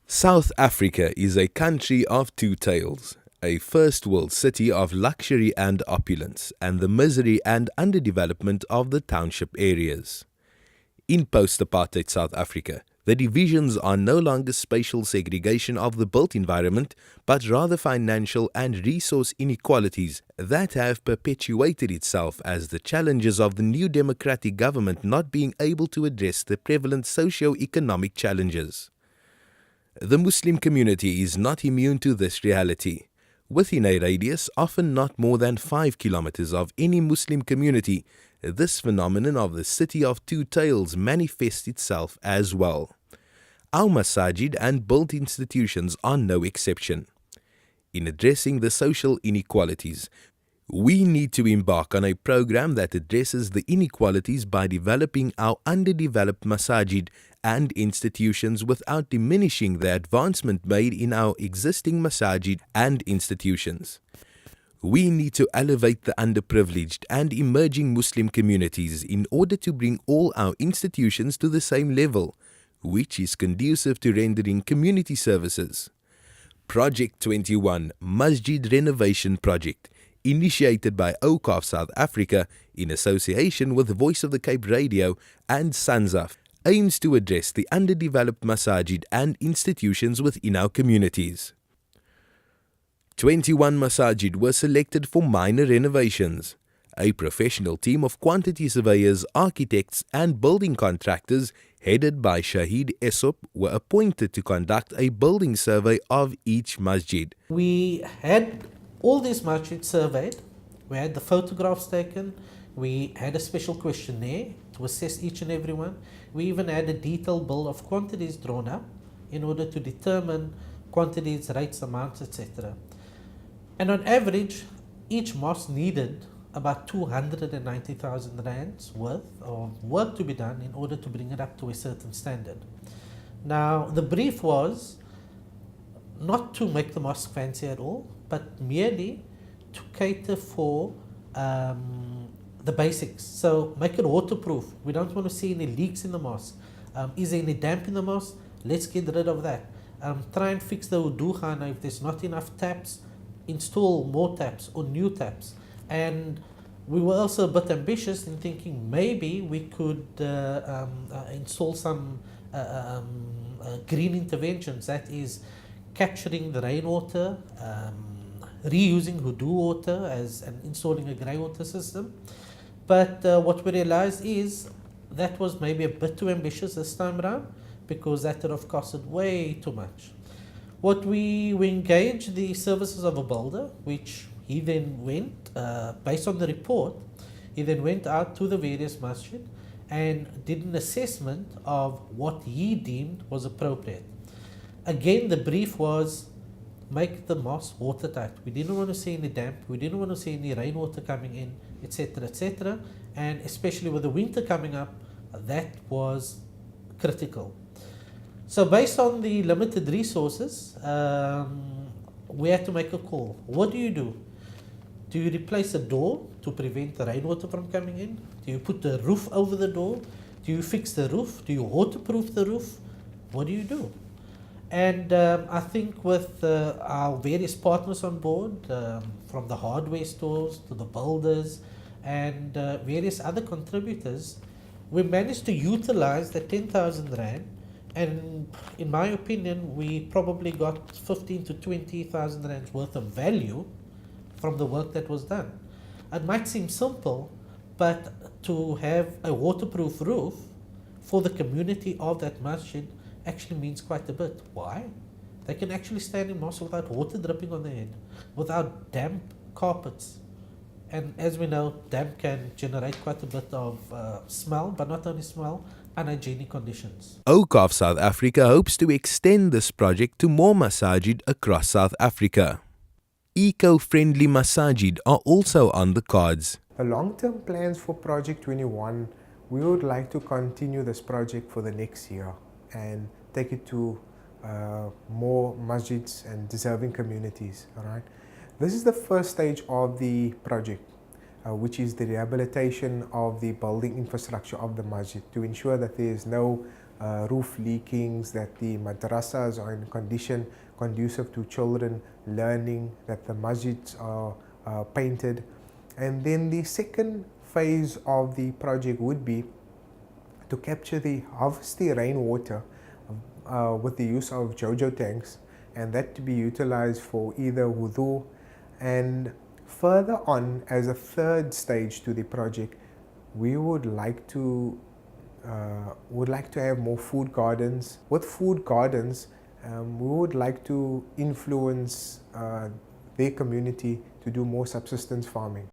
South Africa is a country of two tales, a first world city of luxury and opulence, and the misery and underdevelopment of the township areas. In post-apartheid South Africa, the divisions are no longer spatial segregation of the built environment, but rather financial and resource inequalities that have perpetuated itself as the challenges of the new democratic government not being able to address the prevalent socio-economic challenges. The Muslim community is not immune to this reality. Within a radius, often not more than 5 kilometers of any Muslim community, this phenomenon of the city of two tales manifests itself as well. Our masajid and built institutions are no exception. In addressing the social inequalities, we need to embark on a program that addresses the inequalities by developing our underdeveloped masajid and institutions without diminishing the advancement made in our existing masajid and institutions. We need to elevate the underprivileged and emerging Muslim communities in order to bring all our institutions to the same level, which is conducive to rendering community services. Project 21 Masjid Renovation Project, initiated by Awqaf South Africa in association with Voice of the Cape Radio and Sanzaf, aims to address the underdeveloped masajid and institutions within our communities. 21 masajid were selected for minor renovations. A professional team of quantity surveyors, architects and building contractors headed by Shahid Esop were appointed to conduct a building survey of each masjid. We had all these masjids surveyed, we had the photographs taken, we had a special questionnaire to assess each and every one. We even had a detailed bill of quantities drawn up in order to determine quantities, rates, amounts, etc. And on average, each mosque needed about 290,000 rands worth of work to be done in order to bring it up to a certain standard. Now, the brief was not to make the mosque fancy at all, but merely to cater for the basics. So make it waterproof. We don't want to see any leaks in the mosque. Is there any damp in the mosque? Let's get rid of that. Try and fix the wudu khana. If there's not enough taps, install more taps or new taps. And we were also a bit ambitious in thinking maybe we could install some green interventions, that is capturing the rainwater, reusing wudu water and installing a grey water system. But what we realized is that was maybe a bit too ambitious this time around, because that would have costed way too much. What we engaged the services of a builder, which he then went, based on the report, he then went out to the various masjid and did an assessment of what he deemed was appropriate. Again, the brief was make the mosque watertight. We didn't want to see any damp, we didn't want to see any rainwater coming in, etc., etc. And especially with the winter coming up, that was critical. So based on the limited resources, we had to make a call. What do you do? Do you replace a door to prevent the rainwater from coming in? Do you put the roof over the door? Do you fix the roof? Do you waterproof the roof? What do you do? And I think with our various partners on board, from the hardware stores to the builders and various other contributors, we managed to utilize the 10,000 rand. And in my opinion, we probably got 15 to 20,000 rands worth of value from the work that was done. It might seem simple, but to have a waterproof roof for the community of that masjid actually means quite a bit. Why? They can actually stand in mosque without water dripping on their head, without damp carpets. And as we know, damp can generate quite a bit of smell, but not only smell, unhygienic conditions. Awqaf South Africa hopes to extend this project to more masajid across South Africa. Eco-friendly masajid are also on the cards. The long-term plans for Project 21, we would like to continue this project for the next year and take it to more masjids and deserving communities. All right. This is the first stage of the project, which is the rehabilitation of the building infrastructure of the masjid to ensure that there is no roof leakings, that the madrasas are in condition conducive to children learning, that the masjids are painted. And then the second phase of the project would be to capture harvest the rainwater with the use of JoJo tanks, and that to be utilized for either wudu. And further on, as a third stage to the project, we would like to have more food gardens. With food gardens, we would like to influence their community to do more subsistence farming.